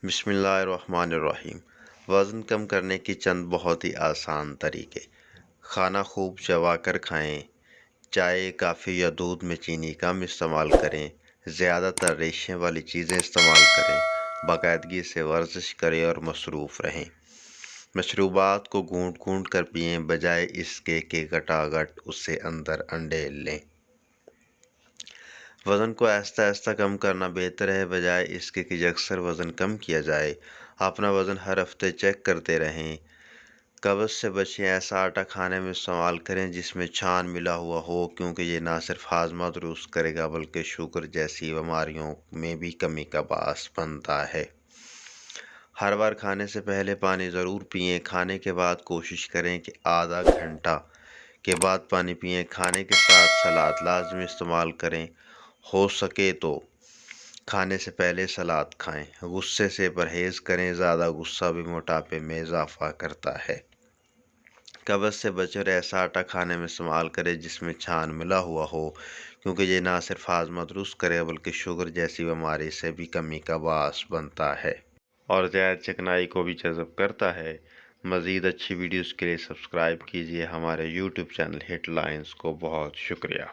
بسم اللہ الرحمن الرحیم۔ وزن کم کرنے کی چند بہت ہی آسان طریقے۔ کھانا خوب چبا کر کھائیں۔ چائے، کافی یا دودھ میں چینی کم استعمال کریں۔ زیادہ تر ریشے والی چیزیں استعمال کریں۔ باقاعدگی سے ورزش کریں اور مصروف رہیں۔ مشروبات کو گھونٹ گھونٹ کر پئیں بجائے اس کے کہ گٹا گٹ اس سے اندر انڈیل لیں۔ وزن کو آہستہ آہستہ کم کرنا بہتر ہے بجائے اس کے کہ یکسر وزن کم کیا جائے۔ اپنا وزن ہر ہفتے چیک کرتے رہیں۔ قبض سے بچیں۔ ایسا آٹا کھانے میں استعمال کریں جس میں چھان ملا ہوا ہو، کیونکہ یہ نہ صرف ہاضمہ درست کرے گا بلکہ شوگر جیسی بیماریوں میں بھی کمی کا باعث بنتا ہے۔ ہر بار کھانے سے پہلے پانی ضرور پئیں۔ کھانے کے بعد کوشش کریں کہ آدھا گھنٹہ کے بعد پانی پئیں۔ کھانے کے ساتھ سلاد لازمی استعمال کریں۔ ہو سکے تو کھانے سے پہلے سلاد کھائیں۔ غصے سے پرہیز کریں۔ زیادہ غصہ بھی موٹاپے میں اضافہ کرتا ہے۔ قبض سے بچیں اور ایسا آٹا کھانے میں استعمال کریں جس میں چھان ملا ہوا ہو، کیونکہ یہ نہ صرف ہاضمہ درست کرے بلکہ شوگر جیسی بیماری سے بھی کمی کا باعث بنتا ہے اور زائد چکنائی کو بھی جذب کرتا ہے۔ مزید اچھی ویڈیوز کے لیے سبسکرائب کیجیے ہمارے یوٹیوب چینل ہیڈ لائنز کو۔ بہت شکریہ۔